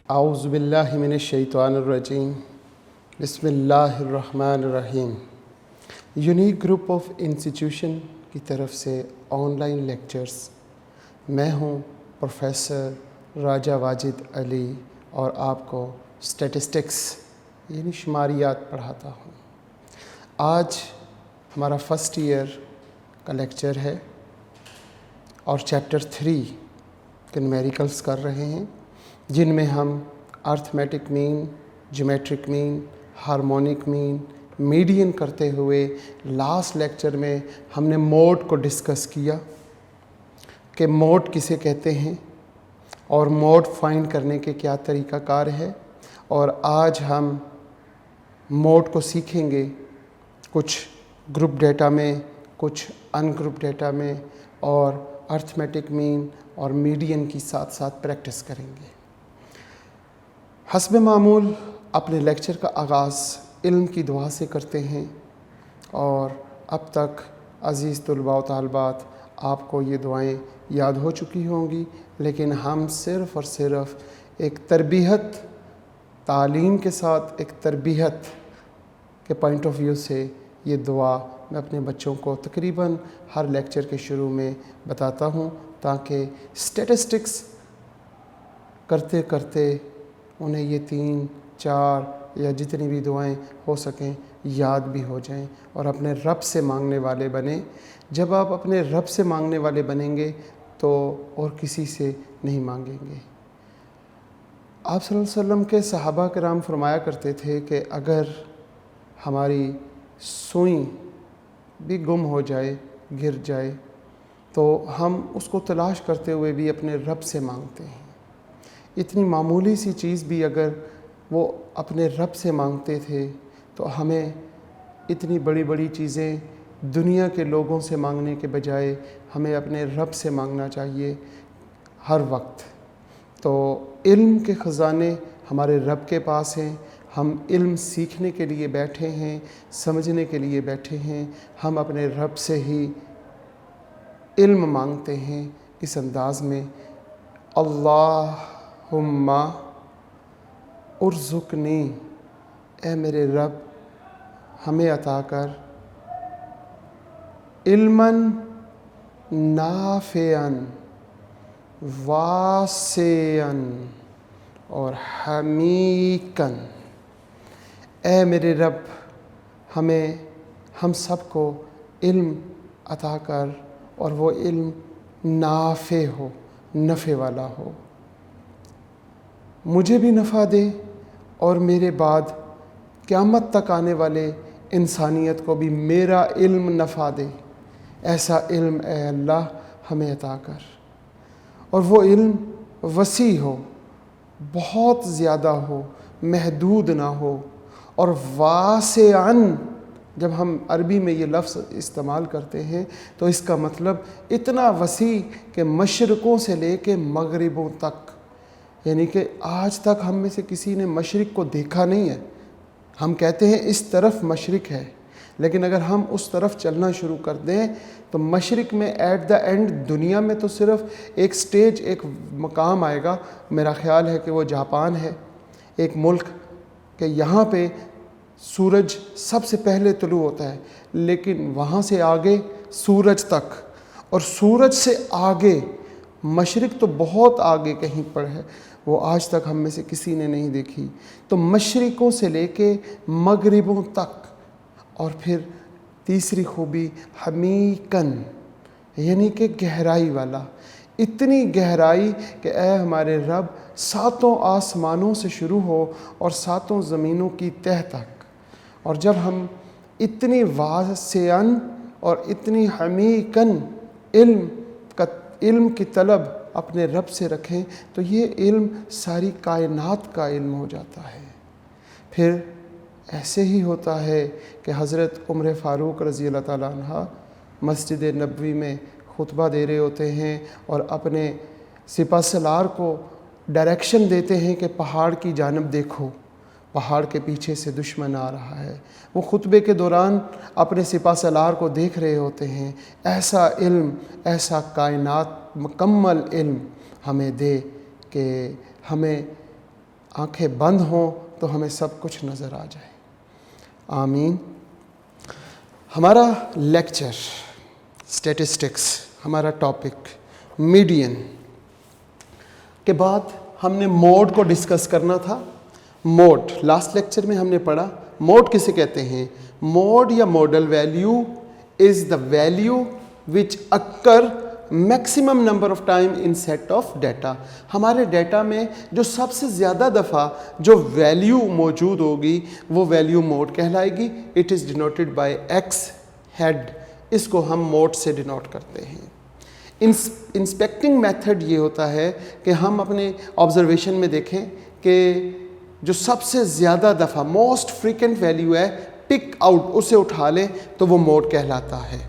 आऊज़ुबिल्लाहि मिनश्शैतानिर्रजीम बिस्मिल्लाहिर्रहमानिर्रहीम। Unique group of institution की तरफ से ऑनलाइन लेक्चर्स। मैं हूँ प्रोफेसर राजा वाजिद अली और आपको स्टैटिस्टिक्स यानी शुमारियात पढ़ाता हूँ। आज हमारा फर्स्ट ईयर का लेक्चर है और चैप्टर 3 के न्यूमेरिकल्स कर रहे हैं, जिनमें हम arithmetic mean, geometric mean, harmonic mean, median करते हुए लास्ट लेक्चर में हमने मोड को डिस्कस किया कि मोड किसे कहते हैं और मोड फाइंड करने के क्या तरीक़ाकार है। और आज हम मोड को सीखेंगे कुछ ग्रुप डेटा में, कुछ अनग्रुप डेटा में, और अर्थमेटिक मीन और मीडियन की साथ साथ प्रैक्टिस करेंगे। हस्ब मामूल अपने लेक्चर का आगाज़ इल्म की दुआ से करते हैं और अब तक अज़ीज़ तुलबा व तालबात आपको ये दुआएं याद हो चुकी होंगी, लेकिन हम सिर्फ़ और सिर्फ एक तरबियत तालीम के साथ, एक तरबियत के पॉइंट ऑफ व्यू से ये दुआ मैं अपने बच्चों को तकरीबन हर लेक्चर के शुरू में बताता हूँ, ताकि स्टैटिस्टिक्स करते करते उन्हें ये 3, 4 या जितनी भी दुआएं हो सकें याद भी हो जाएं और अपने रब से मांगने वाले बने। जब आप अपने रब से मांगने वाले बनेंगे तो और किसी से नहीं मांगेंगे। आप सल्लल्लाहु अलैहि वसल्लम के सहाबा किराम फरमाया करते थे कि अगर हमारी सुई भी गुम हो जाए, गिर जाए, तो हम उसको तलाश करते हुए भी अपने रब से मांगते हैं। इतनी मामूली सी चीज़ भी अगर वो अपने रब से मांगते थे तो हमें इतनी बड़ी बड़ी चीज़ें दुनिया के लोगों से मांगने के बजाय हमें अपने रब से मांगना चाहिए हर वक्त। तो इल्म के ख़ज़ाने हमारे रब के पास हैं। हम इल्म सीखने के लिए बैठे हैं, समझने के लिए बैठे हैं। हम अपने रब से ही इल्म मांगते हैं इस अंदाज़ में, अल्लाहुम्मा उर्ज़ुक़नी, ए मेरे रब हमें अता कर इल्मन नाफ़िअन वासिअन और हमीकन। ए मेरे रब हमें, हम सबको इल्म अता कर और वो इल्म नाफ़े हो, नफ़े वाला हो। मुझे भी नफ़ा दे और मेरे बाद क़यामत तक आने वाले इंसानियत को भी मेरा इल्म नफ़ा दे। ऐसा इल्म ए अल्लाह हमें अता कर, और वो इल्म वसी हो, बहुत ज़्यादा हो, महदूद ना हो। और वासिअन, जब हम अरबी में ये लफ्ज़ इस्तेमाल करते हैं तो इसका मतलब इतना वसी कि मशरक़ों से लेके मगरिबों तक, यानी कि आज तक हम में से किसी ने मशरिक़ को देखा नहीं है। हम कहते हैं इस तरफ मशरिक़ है, लेकिन अगर हम उस तरफ चलना शुरू कर दें तो मशरिक़ में एट द एंड दुनिया में तो सिर्फ़ एक स्टेज, एक मकाम आएगा। मेरा ख़्याल है कि वो जापान है, एक मुल्क कि यहाँ पे सूरज सबसे पहले तुलू होता है, लेकिन वहाँ से आगे सूरज तक, और सूरज से आगे मशरिक़ तो बहुत आगे कहीं पर है, वो आज तक हम में से किसी ने नहीं देखी। तो मशरिक़ों से लेके मगरिबों तक। और फिर तीसरी खूबी हमीकन, यानी कि गहराई वाला। इतनी गहराई कि ए हमारे रब, 7 आसमानों से शुरू हो और 7 ज़मीनों की तह तक। और जब हम इतनी वासिअन और इतनी हमीकन इल्म की तलब अपने रब से रखें तो ये इल्म सारी कायनात का इल्म हो जाता है। फिर ऐसे ही होता है कि हज़रत उमर फ़ारूक रज़ी अल्लाह ताला अन्हा मस्जिद नबवी में खुतबा दे रहे होते हैं और अपने सिपा सलार को डायरेक्शन देते हैं कि पहाड़ की जानब देखो, पहाड़ के पीछे से दुश्मन आ रहा है। वो खुतबे के दौरान अपने सिपा सलार को देख रहे होते हैं। ऐसा इल्म, ऐसा कायनात मुकम्मल इल्म हमें दे कि हमें आंखें बंद हों तो हमें सब कुछ नज़र आ जाए। आमीन। हमारा लेक्चर स्टैटिस्टिक्स, हमारा टॉपिक मीडियन के बाद हमने मोड को डिस्कस करना था। मोड लास्ट लेक्चर में हमने पढ़ा, मोड किसे कहते हैं? मोड या model value is the value which occur maximum number of time in set of data. हमारे डाटा में जो सबसे ज़्यादा दफ़ा जो वैल्यू मौजूद होगी वो वैल्यू मोड कहलाएगी। It is denoted by X head, इसको हम मोड से डिनोट करते हैं। इंस्पेक्टिंग मेथड ये होता है कि हम अपने ऑब्जर्वेशन में देखें कि जो सबसे ज़्यादा दफ़ा मोस्ट फ्रीक्वेंट वैल्यू है पिक आउट, उसे उठा लें तो वो मोड कहलाता है।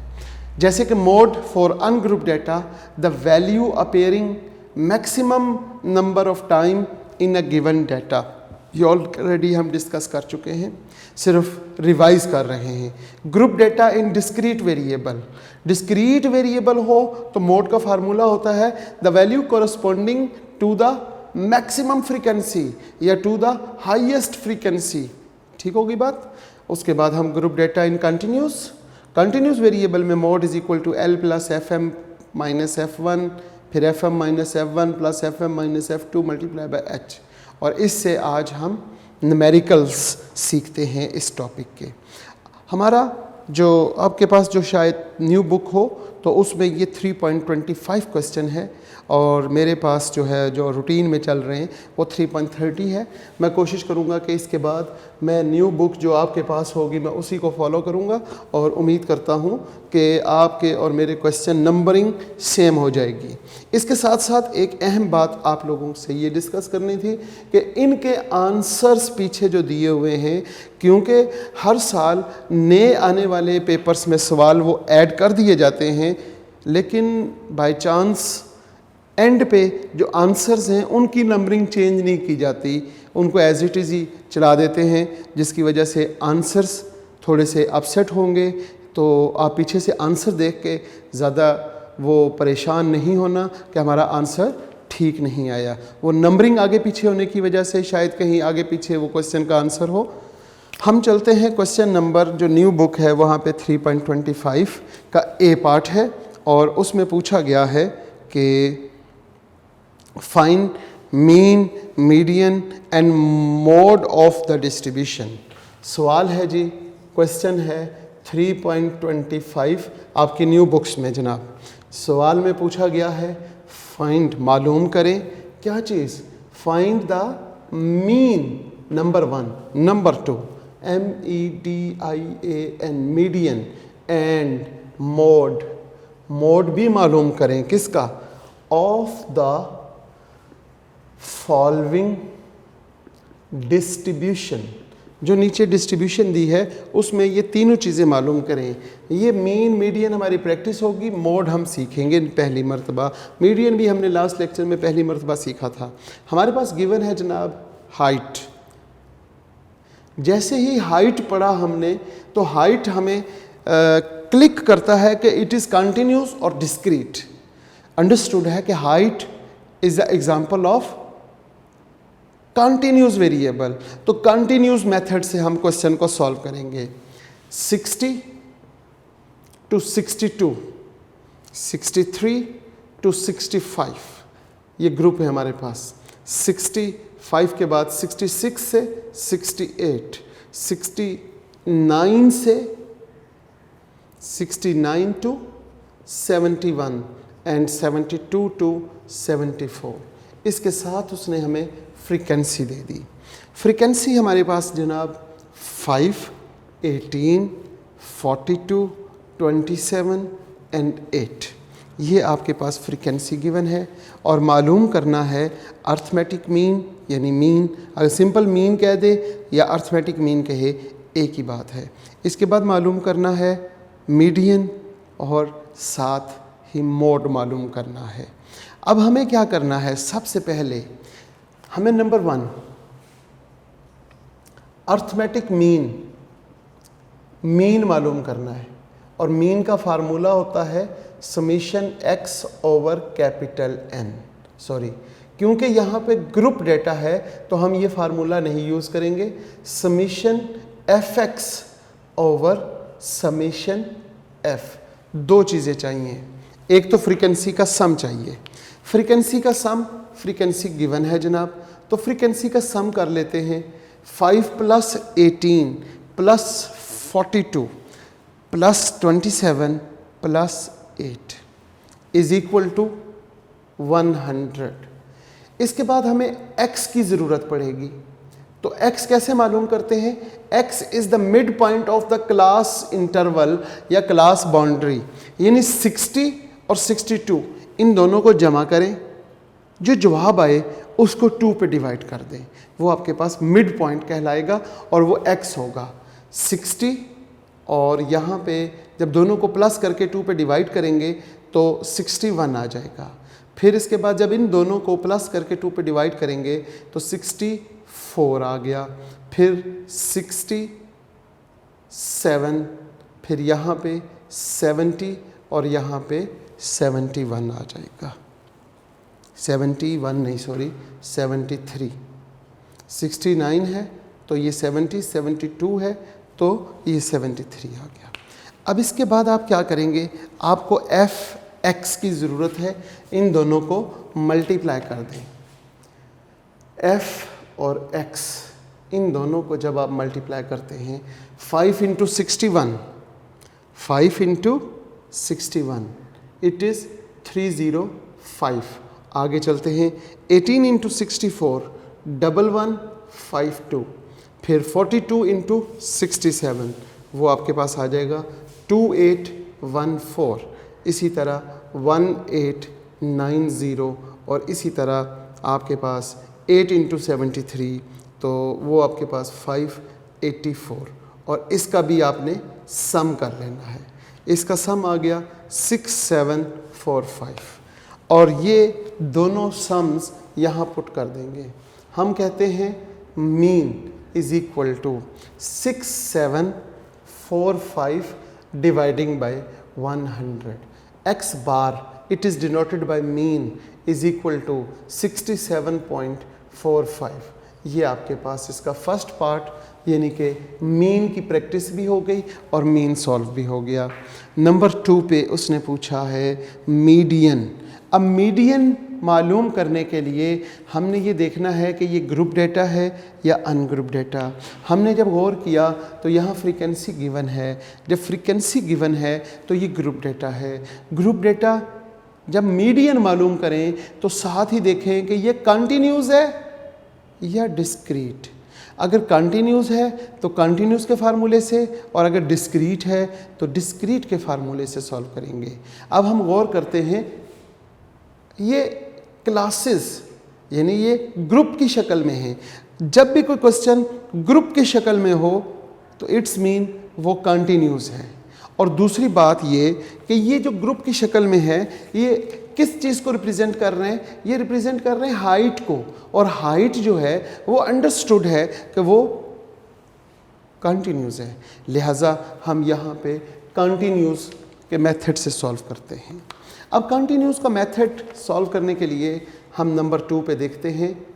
जैसे कि mode for ungroup data, the value appearing maximum number of time in a given data. ये ऑलरेडी हम डिस्कस कर चुके हैं, सिर्फ रिवाइज कर रहे हैं। Group data in discrete variable, discrete variable हो तो मोड का फार्मूला होता है the value corresponding to the maximum frequency या टू द हाईएस्ट फ्रीक्वेंसी। ठीक होगी बात। उसके बाद हम group data in continuous variable में mode is equal to L plus F M minus F one, फिर F M minus F one plus F M minus F two multiply by H. और इससे आज हम न्यूमेरिकल्स सीखते हैं इस topic के। हमारा जो आपके पास जो शायद न्यू बुक हो तो उसमें ये 3.25 क्वेश्चन है और मेरे पास जो है जो रूटीन में चल रहे हैं वो 3.30 है। मैं कोशिश करूँगा कि इसके बाद मैं न्यू बुक जो आपके पास होगी मैं उसी को फॉलो करूँगा और उम्मीद करता हूँ कि आपके और मेरे क्वेश्चन नंबरिंग सेम हो जाएगी। इसके साथ साथ एक अहम बात आप लोगों से ये डिस्कस करनी थी कि इनके आंसर्स पीछे जो दिए हुए हैं, क्योंकि हर साल नए आने वाले पेपर्स में सवाल वो ऐड कर दिए जाते हैं, लेकिन बाय चांस एंड पे जो आंसर्स हैं उनकी नंबरिंग चेंज नहीं की जाती, उनको एज इट इज़ ही चला देते हैं, जिसकी वजह से आंसर्स थोड़े से अपसेट होंगे। तो आप पीछे से आंसर देख के ज़्यादा वो परेशान नहीं होना कि हमारा आंसर ठीक नहीं आया। वो नंबरिंग आगे पीछे होने की वजह से शायद कहीं आगे पीछे वो क्वेश्चन का आंसर हो। हम चलते हैं क्वेश्चन नंबर, जो न्यू बुक है वहाँ पे 3.25 का ए पार्ट है और उसमें पूछा गया है कि find mean, median and mode of the distribution. सवाल है जी, क्वेश्चन है 3.25 आपकी न्यू बुक्स में जनाब। सवाल में पूछा गया है फाइंड, मालूम करें क्या चीज़? Find the mean number 1, number 2 MEDIAN median and mode, mode भी मालूम करें किसका? Of the following distribution. जो नीचे डिस्ट्रीब्यूशन दी है उसमें ये तीनों चीज़ें मालूम करें। ये मीन, मीडियन हमारी प्रैक्टिस होगी, मोड हम सीखेंगे पहली मरतबा, मीडियन भी हमने लास्ट लेक्चर में पहली मरतबा सीखा था। हमारे पास गिवन है जनाब हाइट। जैसे ही हाइट पढ़ा हमने तो हाइट हमें क्लिक करता है कि इट इज़ कंटिन्यूस और डिस्क्रीट। अंडरस्टूड है कि height is the example of continuous variable. तो कंटिन्यूस मेथड से हम क्वेश्चन को सॉल्व करेंगे। 60 to 62, 63 to 65 ये ग्रुप है हमारे पास। 65 के बाद 66 से 68, 69 से 69 to 71 एंड 72 to 74। इसके साथ उसने हमें फ्रीक्वेंसी दे दी। फ्रीक्वेंसी हमारे पास जनाब 5, 18, 42, 27 एंड 8 ये आपके पास फ्रीक्वेंसी गिवन है और मालूम करना है अर्थमेटिक मीन यानी मीन। अगर सिंपल मीन कह दे या अर्थमेटिक मीन कहे एक ही बात है। इसके बाद मालूम करना है मीडियन और साथ ही मोड मालूम करना है। अब हमें क्या करना है? सबसे पहले हमें नंबर 1 अर्थमेटिक मीन मालूम करना है और मीन का फार्मूला होता है summation x over capital N, sorry क्योंकि यहाँ पे ग्रुप डेटा है तो हम ये फार्मूला नहीं यूज़ करेंगे। Summation F x over summation F, दो चीज़ें चाहिए। एक तो फ्रीक्वेंसी का सम चाहिए। फ्रीक्वेंसी का सम, फ्रीक्वेंसी गिवन है जनाब, तो फ्रीक्वेंसी का सम कर लेते हैं। 5 + 18 + 42 + 27 + 8 इज इक्वल टू 100। इसके बाद हमें x की ज़रूरत पड़ेगी। तो x कैसे मालूम करते हैं? x is the mid point of the class interval या क्लास बाउंड्री, यानी 60 और 62 इन दोनों को जमा करें, जो जवाब आए उसको 2 पे डिवाइड कर दें, वो आपके पास मिड पॉइंट कहलाएगा और वो x होगा 60। और यहाँ पे जब दोनों को प्लस करके 2 पे डिवाइड करेंगे तो 61 आ जाएगा। फिर इसके बाद जब इन दोनों को प्लस करके 2 पे डिवाइड करेंगे तो 64 आ गया। फिर 67, फिर यहाँ पे 70 और यहाँ पे 71 आ जाएगा। 71 नहीं, सॉरी 73। 69 है तो ये 70, 72 है तो ये 73 आ गया। अब इसके बाद आप क्या करेंगे? आपको एफ एक्स की ज़रूरत है, इन दोनों को मल्टीप्लाई कर दें। एफ और एक्स इन दोनों को जब आप मल्टीप्लाई करते हैं, 5 × 61, 5 × 61 इट इज़ 305। आगे चलते हैं, 18 × 64 1152, फिर 42 × 67 वो आपके पास आ जाएगा 2814। इसी तरह 1890 और इसी तरह आपके पास 8 × 73 तो वो आपके पास 584। और इसका भी आपने सम कर लेना है। इसका सम आ गया 6745 और ये दोनों सम्स यहाँ पुट कर देंगे। हम कहते हैं mean is equal to 6745 dividing by 100। x bar it is denoted by mean is equal to 67.45। ये आपके पास इसका फर्स्ट पार्ट यानी कि मीन की प्रैक्टिस भी हो गई और मीन सॉल्व भी हो गया। नंबर 2 पे उसने पूछा है मीडियन। अब मीडियन मालूम करने के लिए हमने ये देखना है कि ये ग्रुप डेटा है या अनग्रुप डेटा। हमने जब गौर किया तो यहाँ फ्रीक्वेंसी गिवन है। जब फ्रीक्वेंसी गिवन है तो ये ग्रुप डेटा है। ग्रुप डेटा जब मीडियन मालूम करें तो साथ ही देखें कि ये कंटिन्यूस है या डिस्क्रीट। अगर कंटिन्यूस है तो कंटिन्यूस के फार्मूले से, और अगर डिस्क्रीट है तो डिस्क्रीट के फार्मूले से सॉल्व करेंगे। अब हम गौर करते हैं, ये क्लासेस यानी ये ग्रुप की शक्ल में है। जब भी कोई क्वेश्चन ग्रुप की शक्ल में हो तो इट्स मीन वो कंटिन्यूस है। और दूसरी बात ये कि ये जो ग्रुप की शक्ल में है ये किस चीज़ को रिप्रेजेंट कर रहे हैं? ये रिप्रेजेंट कर रहे हैं हाइट को, और हाइट जो है वो अंडरस्टूड है कि वो कंटिन्यूस है। लिहाजा हम यहाँ पे कंटिन्यूस के मेथड से सॉल्व करते हैं। अब कंटिन्यूस का मेथड सॉल्व करने के लिए हम नंबर 2 पे देखते हैं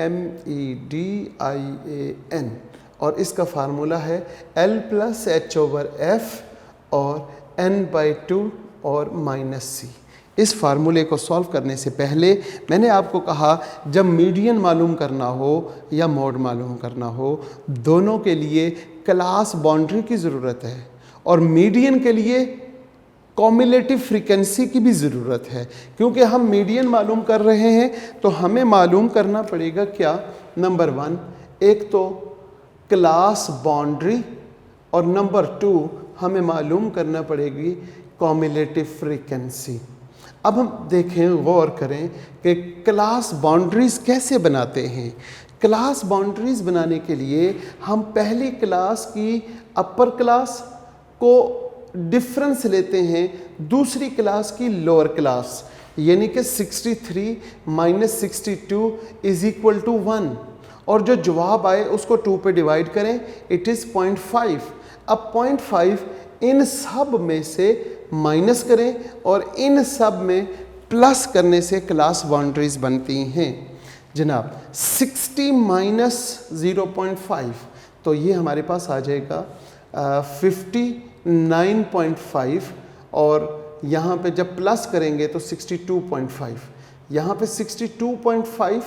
MEDIAN, और इसका फार्मूला है L + H/F और n/2 और -c। इस फार्मूले को सॉल्व करने से पहले मैंने आपको कहा जब मीडियन मालूम करना हो या मोड मालूम करना हो, दोनों के लिए क्लास बाउंड्री की ज़रूरत है और मीडियन के लिए कॉम्युलेटिव फ्रीक्वेंसी की भी ज़रूरत है। क्योंकि हम मीडियन मालूम कर रहे हैं तो हमें मालूम करना पड़ेगा क्या? नंबर 1 एक तो क्लास बाउंड्री, और नंबर 2 हमें मालूम करना पड़ेगी कॉम्युलेटिव फ्रीक्वेंसी। अब हम देखें, गौर करें कि क्लास बाउंड्रीज़ कैसे बनाते हैं। क्लास बाउंड्रीज़ बनाने के लिए हम पहली क्लास की अपर क्लास को डिफरेंस लेते हैं दूसरी क्लास की लोअर क्लास, यानी कि 63 - 62 इज इक्वल टू 1, और जो जवाब आए उसको 2 पे डिवाइड करें, इट इज़ 0.5। अब 0.5 इन सब में से माइनस करें और इन सब में प्लस करने से क्लास बाउंड्रीज बनती हैं जनाब। 60 माइनस 0.5 तो ये हमारे पास आ जाएगा 59.5 और यहाँ पे जब प्लस करेंगे तो 62.5, यहाँ पे 62.5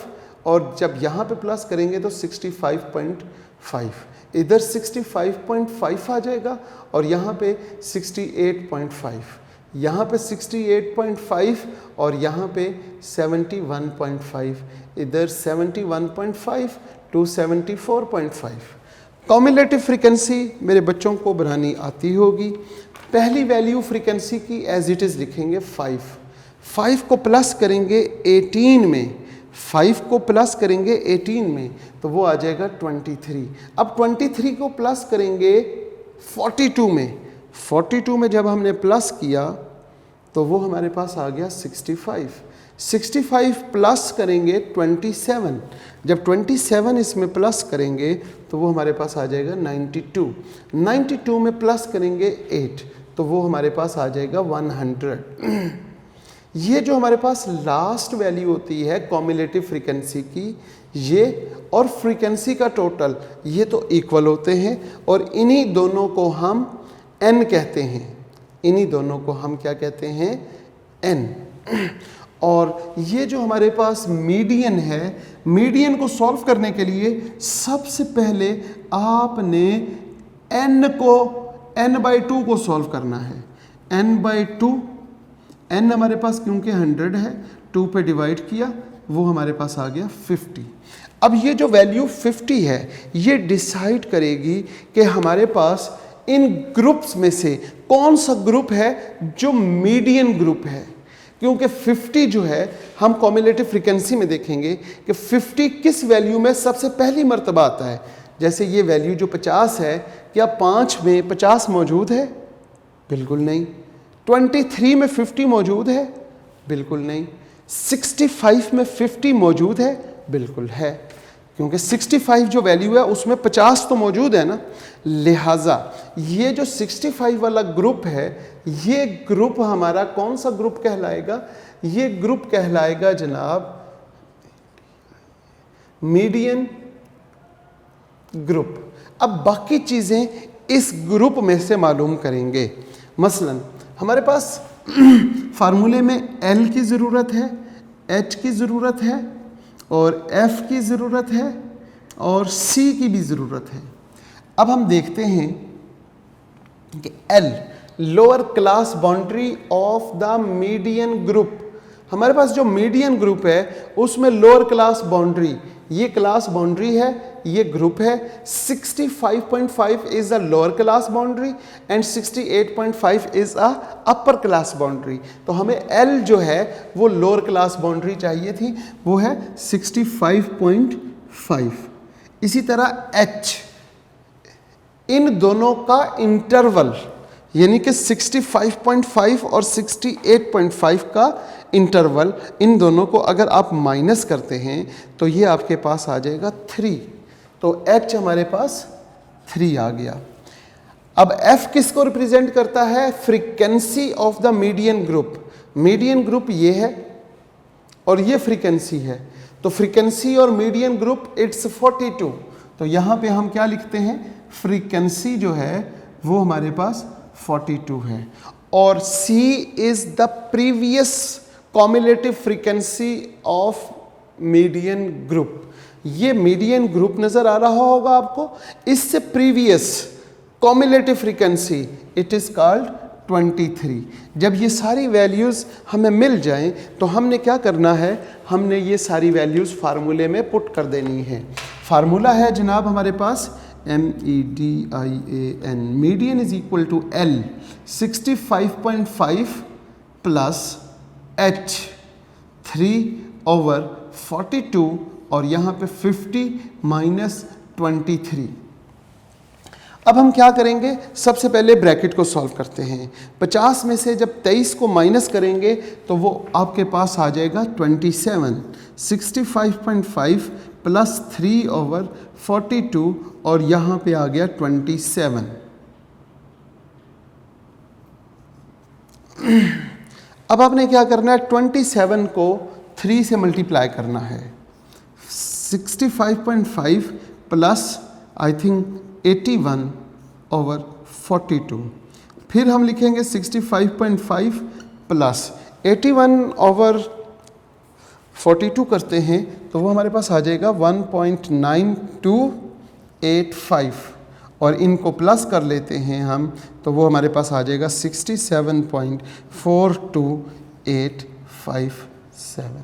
और जब यहाँ पे प्लस करेंगे तो 65.5, इधर 65.5 आ जाएगा और यहाँ पे 68.5, यहाँ पे 68.5 और यहाँ पे 71.5, इधर 71.5 टू 74.5। कॉम्युलेटिव फ्रीक्वेंसी मेरे बच्चों को बनानी आती होगी। पहली वैल्यू फ्रीक्वेंसी की एज इट इज़ लिखेंगे 5 को प्लस करेंगे 18 में, 5 को प्लस करेंगे 18 में तो वो आ जाएगा 23। अब 23 को प्लस करेंगे 42 में, 42 में जब हमने प्लस किया तो वो हमारे पास आ गया 65 प्लस करेंगे 27, जब 27 इसमें प्लस करेंगे तो वो हमारे पास आ जाएगा 92 में प्लस करेंगे 8 तो वो हमारे पास आ जाएगा 100। ये जो हमारे पास लास्ट वैल्यू होती है कॉम्युलेटिव फ्रीक्वेंसी की, ये और फ्रीक्वेंसी का टोटल ये तो इक्वल होते हैं और इन्हीं दोनों को हम n कहते हैं, इन्हीं दोनों को हम क्या कहते हैं n। और ये जो हमारे पास मीडियन है, मीडियन को सॉल्व करने के लिए सबसे पहले आपने n/2 को सॉल्व करना है। n/2, n हमारे पास क्योंकि 100 है, 2 पे डिवाइड किया वो हमारे पास आ गया 50। अब ये जो वैल्यू 50 है ये डिसाइड करेगी कि हमारे पास इन ग्रुप्स में से कौन सा ग्रुप है जो मीडियन ग्रुप है, क्योंकि 50 जो है हम कॉम्युलेटिव फ्रीक्वेंसी में देखेंगे कि 50 किस वैल्यू में सबसे पहली मर्तबा आता है। जैसे ये वैल्यू जो 50 है, क्या 5 में 50 मौजूद है? बिल्कुल नहीं। 23 में 50 मौजूद है? बिल्कुल नहीं। 65 में 50 मौजूद है? बिल्कुल है, क्योंकि 65 जो वैल्यू है उसमें 50 तो मौजूद है ना। लिहाजा ये जो 65 वाला ग्रुप है, ये ग्रुप हमारा कौन सा ग्रुप कहलाएगा? ये ग्रुप कहलाएगा जनाब मीडियन ग्रुप। अब बाकी चीज़ें इस ग्रुप में से मालूम करेंगे। मसलन हमारे पास फार्मूले में L की ज़रूरत है, H की ज़रूरत है और F की ज़रूरत है और C की भी ज़रूरत है। अब हम देखते हैं कि L lower class boundary of the median group, हमारे पास जो मीडियन ग्रुप है उसमें लोअर क्लास बाउंड्री, ये क्लास बाउंड्री है, ये ग्रुप है। 65.5 is a lower class boundary and 68.5 is a upper class boundary. तो हमें L जो है वो लोअर क्लास बाउंड्री चाहिए थी, वो है 65.5। इसी तरह H, इन दोनों का इंटरवल यानी कि 65.5 और 68.5 का इंटरवल, इन दोनों को अगर आप माइनस करते हैं तो ये आपके पास आ जाएगा 3। तो H हमारे पास 3 आ गया। अब F किसको रिप्रेजेंट करता है? Frequency of the median group. Median group ये है और ये फ्रीक्वेंसी है, तो फ्रीक्वेंसी और मीडियन ग्रुप इट्स 42। तो यहाँ पे हम क्या लिखते हैं? फ्रीक्वेंसी जो है वो हमारे पास 42 है और C is the previous cumulative frequency of median group. ये मीडियन ग्रुप नजर आ रहा होगा आपको, इससे previous cumulative frequency it is called 23। जब ये सारी वैल्यूज़ हमें मिल जाएं तो हमने क्या करना है? हमने ये सारी वैल्यूज़ फार्मूले में पुट कर देनी है। फार्मूला है जनाब हमारे पास MEDIAN, median is equal to L 65.5 plus H 3/42 और यहाँ पे 50 माइनस 23। अब हम क्या करेंगे? सबसे पहले ब्रैकेट को सॉल्व करते हैं। 50 में से जब 23 को माइनस करेंगे तो वो आपके पास आ जाएगा 27। 65.5 प्लस 3/42 और यहाँ पे आ गया 27। अब आपने क्या करना है, 27 को 3 से मल्टीप्लाई करना है। 65.5 प्लस आई थिंक 81/42। फिर हम लिखेंगे 65.5 प्लस 81/42 करते हैं तो वो हमारे पास आ जाएगा 1.9285, और इनको प्लस कर लेते हैं हम तो वो हमारे पास आ जाएगा 67.42857।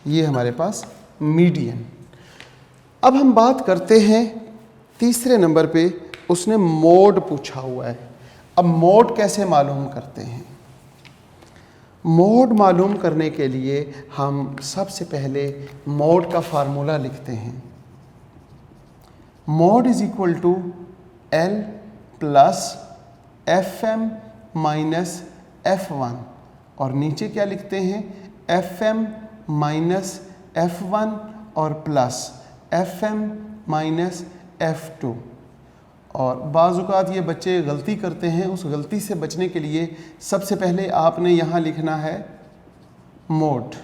ये हमारे पास मीडियन। अब हम बात करते हैं तीसरे नंबर पे, उसने मोड पूछा हुआ है। अब मोड कैसे मालूम करते हैं? मोड मालूम करने के लिए हम सबसे पहले मोड का फार्मूला लिखते हैं। Mode is equal to L plus FM minus F1, और नीचे क्या लिखते हैं, FM माइनस F1 और प्लस FM माइनस F2। और बाज़ औक़ात ये बच्चे गलती करते हैं, उस गलती से बचने के लिए सबसे पहले आपने यहाँ लिखना है मोड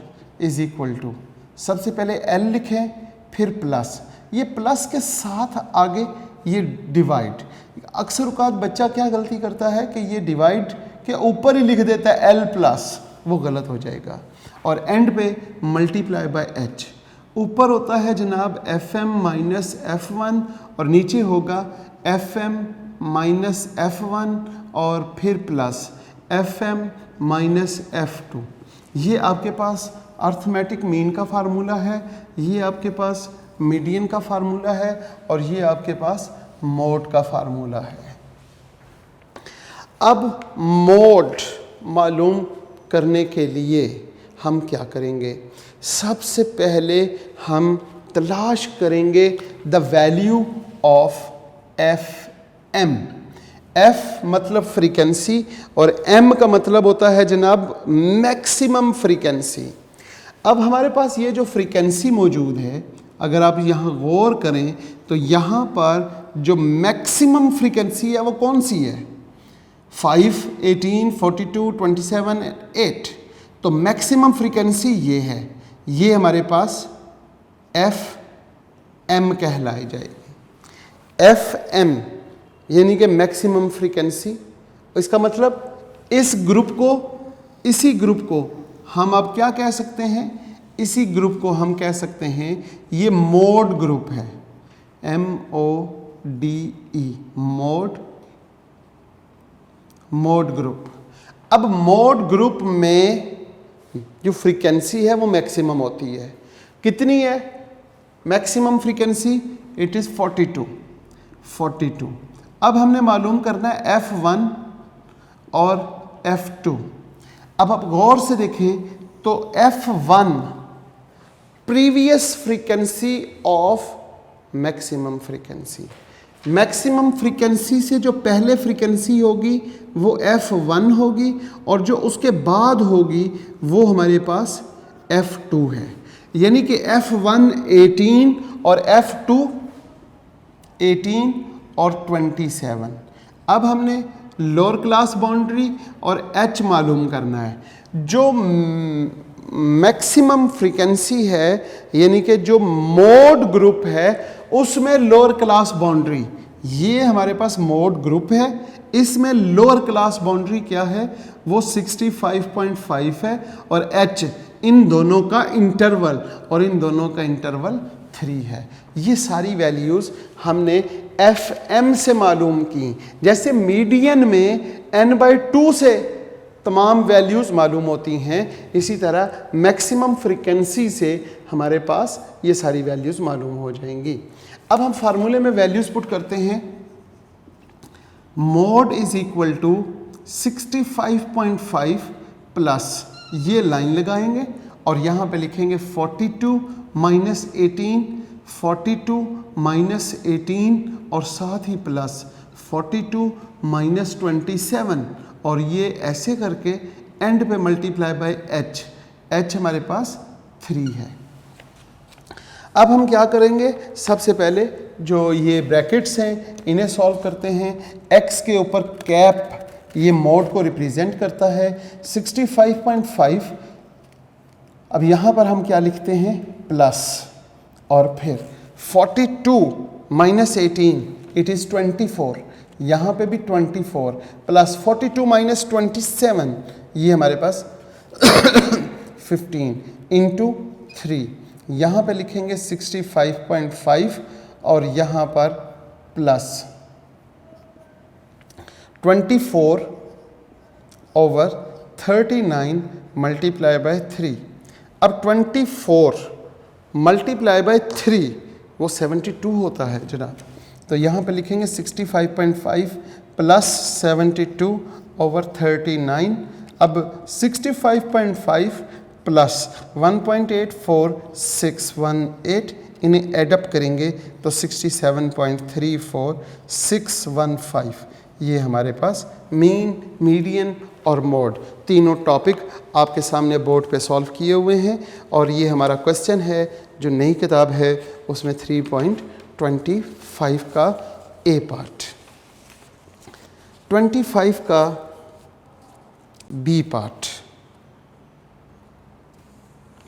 इज़ इक्वल टू, सबसे पहले L लिखें फिर प्लस, ये प्लस के साथ आगे ये डिवाइड। अक्सर औक़ात बच्चा क्या गलती करता है कि ये डिवाइड के ऊपर ही लिख देता है L प्लस, वो गलत हो जाएगा। और एंड पे मल्टीप्लाई बाय H, ऊपर होता है जनाब FM माइनस F1 और नीचे होगा FM माइनस F1 और फिर प्लस FM माइनस F2। ये आपके पास अर्थमेटिक मीन का फार्मूला है, ये आपके पास मीडियन का फार्मूला है, और ये आपके पास मोड का फार्मूला है। अब मोड मालूम करने के लिए हम क्या करेंगे, सबसे पहले हम तलाश करेंगे the value of FM। F मतलब फ्रीक्वेंसी और M का मतलब होता है जनाब मैक्सिमम फ्रीक्वेंसी। अब हमारे पास ये जो फ्रीक्वेंसी मौजूद है, अगर आप यहाँ गौर करें तो यहाँ पर जो मैक्सिमम फ्रीक्वेंसी है वो कौन सी है, 5, 18, 42, 27, 8। तो मैक्सिमम फ्रीक्वेंसी ये है, ये हमारे पास FM कहलाई जाएगी। FM यानी कि मैक्सिमम फ्रीक्वेंसी। इसका मतलब इस ग्रुप को, इसी ग्रुप को हम अब क्या कह सकते हैं, इसी ग्रुप को हम कह सकते हैं ये मोड ग्रुप है, MODE, मोड ग्रुप। अब मोड ग्रुप में जो फ्रीक्वेंसी है वो मैक्सिमम होती है। कितनी है मैक्सिमम फ्रीक्वेंसी? It is 42। अब हमने मालूम करना है F1 और F2। अब आप गौर से देखें तो F1 previous frequency of maximum frequency, maximum frequency से जो पहले फ्रीक्वेंसी होगी वो F1 होगी, और जो उसके बाद होगी वो हमारे पास F2 है। यानी कि F1 18 और F2 18 और 27। अब हमने लोअर क्लास बाउंड्री और H मालूम करना है। जो मैक्सिमम फ्रीक्वेंसी है यानी कि जो मोड ग्रुप है उसमें लोअर क्लास बाउंड्री, ये हमारे पास मोड ग्रुप है, इसमें लोअर क्लास बाउंड्री क्या है, वो 65.5 है, और H इन दोनों का इंटरवल, और इन दोनों का इंटरवल 3 है। ये सारी वैल्यूज़ हमने FM से मालूम की। जैसे मीडियन में n/2 से तमाम वैल्यूज़ मालूम होती हैं, इसी तरह मैक्सिमम फ्रीक्वेंसी से हमारे पास ये सारी वैल्यूज़ मालूम हो जाएंगी। अब हम फार्मूले में वैल्यूज़ पुट करते हैं। Mode is equal to 65.5 plus, ये लाइन लगाएंगे और यहाँ पे लिखेंगे 42 माइनस 18, 42 माइनस 18 और साथ ही प्लस 42 माइनस 27, और ये ऐसे करके एंड पे मल्टीप्लाई बाय H हमारे पास 3 है। अब हम क्या करेंगे, सबसे पहले जो ये ब्रैकेट्स हैं इन्हें सॉल्व करते हैं। x के ऊपर कैप ये मोड को रिप्रेजेंट करता है। 65.5, अब यहाँ पर हम क्या लिखते हैं, प्लस, और फिर 42 माइनस 18 इट इज़ 24, यहाँ पे भी 24 प्लस 42 माइनस 27 ये हमारे पास 15 इंटू 3, यहाँ पे लिखेंगे 65.5 और यहाँ पर प्लस 24 ओवर 39 मल्टीप्लाई बाय 3। अब 24 मल्टीप्लाई बाय 3 वो 72 होता है जनाब, तो यहाँ पे लिखेंगे 65.5 प्लस 72 ओवर 39। अब 65.5 प्लस 1.84618 इन्हें एडअप करेंगे तो 67.34615 ये हमारे पास मीन, मीडियन और मोड तीनों टॉपिक आपके सामने बोर्ड पे सॉल्व किए हुए हैं। और ये हमारा क्वेश्चन है जो नई किताब है उसमें 3.25 का ए पार्ट, 25 का बी पार्ट।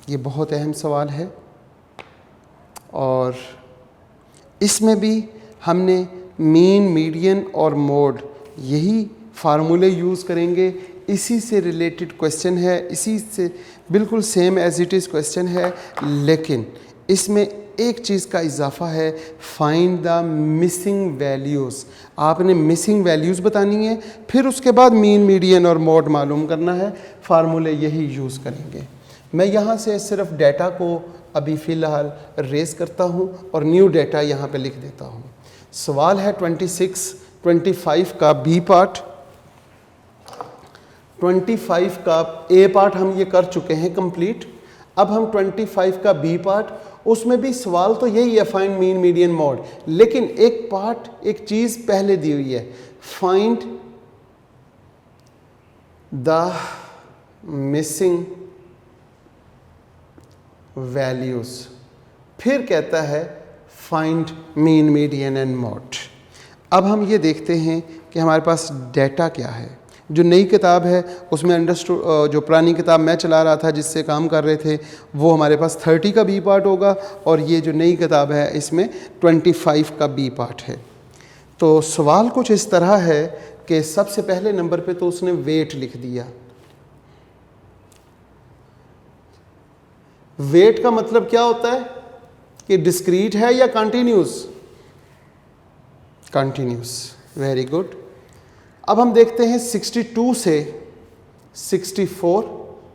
ये बहुत अहम सवाल है और इसमें भी हमने मीन, मीडियन और मोड यही फार्मूले यूज़ करेंगे। इसी से रिलेटेड क्वेश्चन है, इसी से बिल्कुल same as it is question है, लेकिन इसमें एक चीज़ का इजाफा है, फाइंड द मिसिंग वैल्यूज़। आपने मिसिंग वैल्यूज़ बतानी है, फिर उसके बाद मीन, मीडियन और मोड मालूम करना है। फार्मूले यही यूज़ करेंगे। मैं यहाँ से सिर्फ डेटा को अभी फ़िलहाल रेज़ करता हूँ और न्यू डेटा यहाँ पे लिख देता हूँ। सवाल है 25 का बी पार्ट, 25 का ए पार्ट हम ये कर चुके हैं कंप्लीट। अब हम 25 का बी पार्ट, उसमें भी सवाल तो यही है, फाइंड मीन, मीडियन, मोड, लेकिन एक पार्ट, एक चीज़ पहले दी हुई है, फाइंड द मिसिंग वैल्यूज़, फिर कहता है find mean, median and mode. अब हम ये देखते हैं कि हमारे पास डेटा क्या है। जो नई किताब है उसमें अंडरस्टूड, जो पुरानी किताब मैं चला रहा था जिससे काम कर रहे थे, वो हमारे पास 30 का बी पार्ट होगा और ये जो नई किताब है इसमें 25 का बी पार्ट है। तो सवाल कुछ इस तरह है कि सबसे पहले नंबर पे तो उसने वेट लिख दिया। वेट का मतलब क्या होता है कि डिस्क्रीट है या कंटिन्यूस? Continuous, very good. अब हम देखते हैं 62 से 64,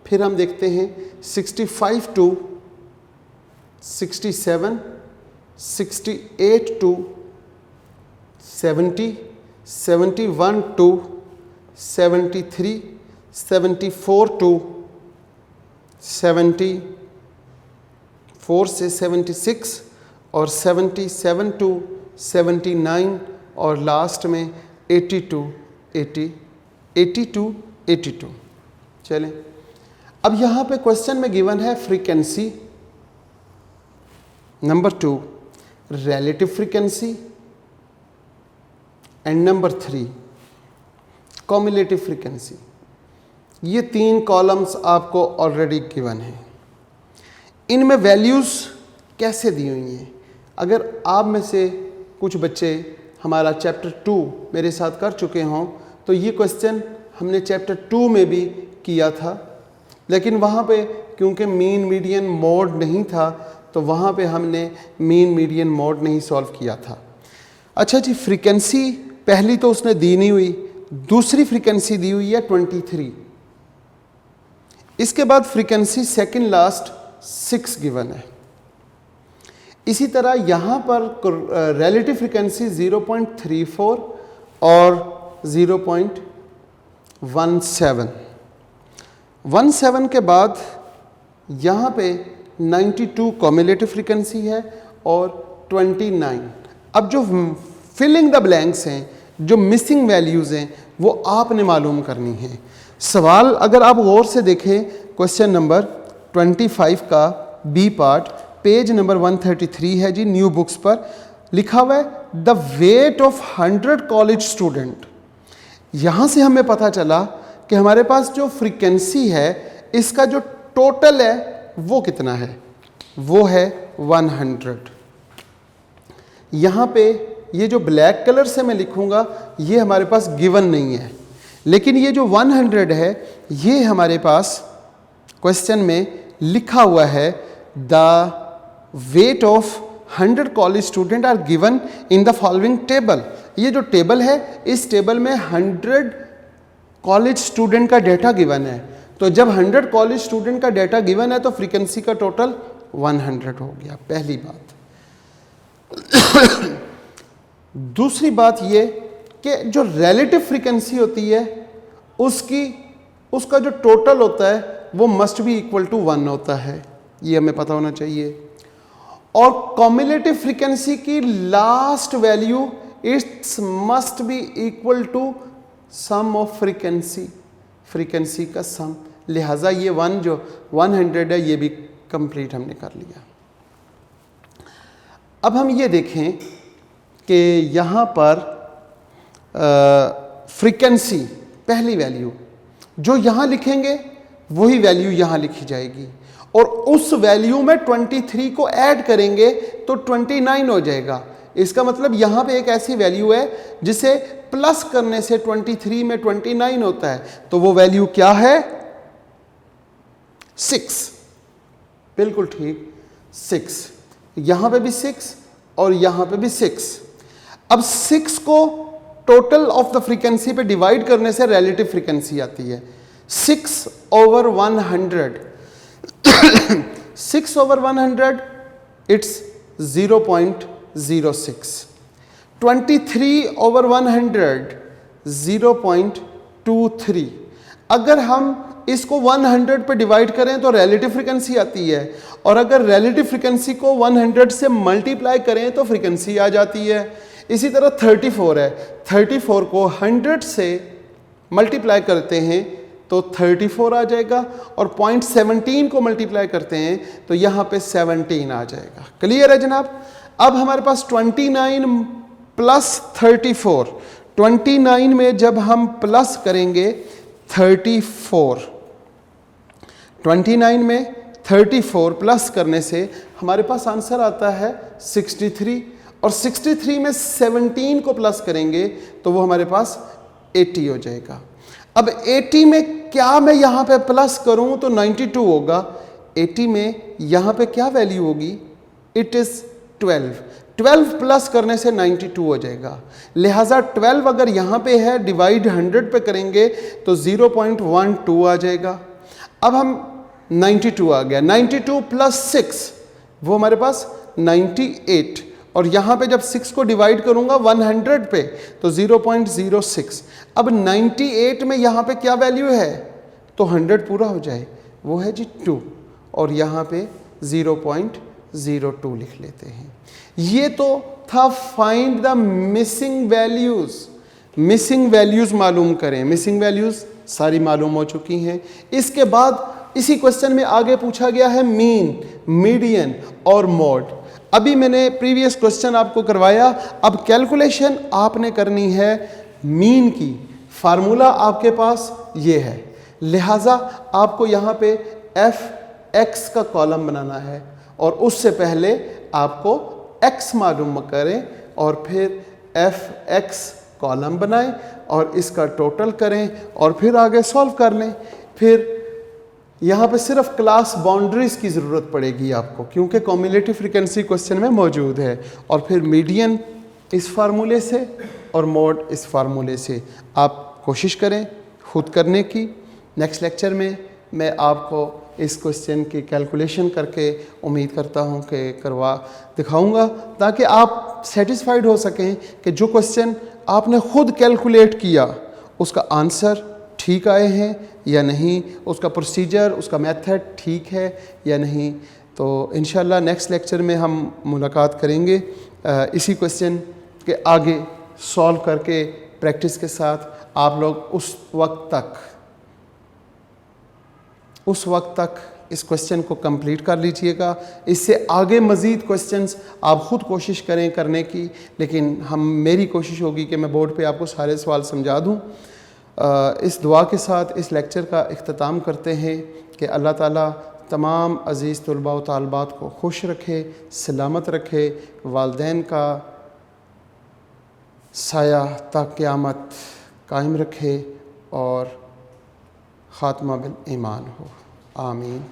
फिर हम देखते हैं 65 टू 67, 68 टू 70, 71 टू 73, 74 टू 74 से 76 और 77 टू 79 और लास्ट में 82 चलें। अब यहाँ पे क्वेश्चन में गिवन है frequency, number 2 relative frequency and number 3 cumulative frequency. ये 3 कॉलम्स आपको ऑलरेडी गिवन हैं। इनमें वैल्यूज़ कैसे दी हुई हैं? अगर आप में से कुछ बच्चे हमारा चैप्टर 2 मेरे साथ कर चुके हों तो ये क्वेश्चन हमने चैप्टर 2 में भी किया था, लेकिन वहाँ पे क्योंकि मीन, मीडियन, मोड नहीं था तो वहाँ पे हमने मीन, मीडियन, मोड नहीं सॉल्व किया था। अच्छा जी, फ्रीक्वेंसी पहली तो उसने दी नहीं हुई, दूसरी फ्रीक्वेंसी दी हुई है 23। इसके बाद फ्रीक्वेंसी सेकंड लास्ट 6 गिवन है। इसी तरह यहाँ पर रिलेटिव फ्रीक्वेंसी 0.34 और 0.17। 17 के बाद यहाँ पे 92 कम्युलेटिव फ्रीक्वेंसी है और 29। अब जो फिलिंग द ब्लैंक्स हैं, जो मिसिंग वैल्यूज़ हैं, वो आपने मालूम करनी है। सवाल अगर आप गौर से देखें, क्वेश्चन नंबर 25 का बी पार्ट, पेज नंबर 133 है जी, न्यू बुक्स पर लिखा हुआ है the weight of 100 college student. यहाँ से हमें पता चला कि हमारे पास जो फ्रीक्वेंसी है इसका जो टोटल है वो कितना है, वो है 100। यहाँ पे ये जो ब्लैक कलर से मैं लिखूँगा ये हमारे पास गिवन नहीं है, लेकिन ये जो 100 है ये हमारे पास क्वेश्चन में लिखा हुआ है the weight of 100 college student are given in the following table. ये जो टेबल है इस टेबल में 100 कॉलेज स्टूडेंट का डेटा गिवन है। तो जब 100 कॉलेज स्टूडेंट का डेटा गिवन है तो फ्रीक्वेंसी का टोटल 100 हो गया, पहली बात। दूसरी बात ये कि जो रिलेटिव फ्रीक्वेंसी होती है उसका जो टोटल होता है वो मस्ट बी इक्वल टू 1 होता है, ये हमें पता होना चाहिए। और कॉम्युलेटिव फ्रीक्वेंसी की last value it's must be equal to sum of frequency का सम, लिहाजा ये 1 जो 100 है ये भी कंप्लीट हमने कर लिया। अब हम ये देखें कि यहाँ पर फ्रीक्वेंसी पहली वैल्यू जो यहाँ लिखेंगे वही वैल्यू यहाँ लिखी जाएगी और उस वैल्यू में 23 को ऐड करेंगे तो 29 हो जाएगा। इसका मतलब यहाँ पे एक ऐसी वैल्यू है जिसे प्लस करने से 23 में 29 होता है, तो वो वैल्यू क्या है 6। बिल्कुल ठीक 6, यहाँ पे भी 6 और यहाँ पे भी 6। अब 6 को टोटल ऑफ द फ्रीक्वेंसी पे डिवाइड करने से रिलेटिव फ्रीक्वेंसी आती है 6/100। 6/100 इट्स 0.06। 23/100 0.23। अगर हम इसको 100 पे डिवाइड करें तो रिलेटिव फ्रीक्वेंसी आती है, और अगर रिलेटिव फ्रीक्वेंसी को 100 से मल्टीप्लाई करें तो फ्रीक्वेंसी आ जाती है। इसी तरह 34 है, 34 को 100 से मल्टीप्लाई करते हैं तो 34 आ जाएगा, और 0.17 को मल्टीप्लाई करते हैं तो यहाँ पे 17 आ जाएगा। क्लियर है जनाब। अब हमारे पास 29 प्लस 34, 29 में जब हम प्लस करेंगे 34, 29 में 34 प्लस करने से हमारे पास आंसर आता है 63, और 63 में 17 को प्लस करेंगे तो वो हमारे पास 80 हो जाएगा। अब 80 में क्या मैं यहाँ पे प्लस करूँ तो 92 होगा। 80 में यहाँ पे क्या वैल्यू होगी, इट इज़ 12। 12 प्लस करने से 92 हो जाएगा, लिहाजा 12 अगर यहाँ पे है डिवाइड 100 पे करेंगे तो 0.12 आ जाएगा। अब हम 92 आ गया, 92 प्लस 6 वो हमारे पास 98, और यहाँ पे जब 6 को डिवाइड करूँगा 100 पे तो 0.06। अब 98 में यहाँ पे क्या वैल्यू है तो 100 पूरा हो जाए, वो है जी 2, और यहाँ पे 0.02 लिख लेते हैं। ये तो था find the missing values. Missing values मालूम करें, मिसिंग वैल्यूज़ सारी मालूम हो चुकी हैं। इसके बाद इसी क्वेश्चन में आगे पूछा गया है मीन, मीडियन और मोड। अभी मैंने प्रीवियस क्वेश्चन आपको करवाया, अब कैलकुलेशन आपने करनी है मीन की। फार्मूला आपके पास ये है, लिहाजा आपको यहाँ पे f(x) का कॉलम बनाना है, और उससे पहले आपको x मालूम करें और फिर f(x) कॉलम बनाएं और इसका टोटल करें और फिर आगे सॉल्व कर लें। फिर यहाँ पे सिर्फ क्लास बाउंड्रीज की ज़रूरत पड़ेगी आपको, क्योंकि कॉम्युलेटिव फ्रीक्वेंसी क्वेश्चन में मौजूद है, और फिर मीडियन इस फार्मूले से और मोड इस फार्मूले से। आप कोशिश करें खुद करने की। नेक्स्ट लेक्चर में मैं आपको इस क्वेश्चन की कैलकुलेशन करके उम्मीद करता हूँ कि करवा दिखाऊंगा, ताकि आप सेटिस्फाइड हो सकें कि जो क्वेश्चन आपने खुद कैलकुलेट किया उसका आंसर ठीक आए हैं या नहीं, उसका प्रोसीजर, उसका मेथड ठीक है या नहीं। तो इंशाल्लाह नेक्स्ट लेक्चर में हम मुलाकात करेंगे इसी क्वेश्चन के आगे सॉल्व करके प्रैक्टिस के साथ। आप लोग उस वक्त तक इस क्वेश्चन को कंप्लीट कर लीजिएगा। इससे आगे मज़ीद क्वेश्चंस आप ख़ुद कोशिश करें करने की, लेकिन मेरी कोशिश होगी कि मैं बोर्ड पे आपको सारे सवाल समझा दूं। इस दुआ के साथ इस लेक्चर का इख्तिताम करते हैं कि अल्लाह ताला तमाम अज़ीज़ तलबा व तालबात को खुश रखे, सलामत रखे, वालिदैन का साया ता क़यामत कायम रखे और ख़ात्मा बिल ईमान हो। आमीन।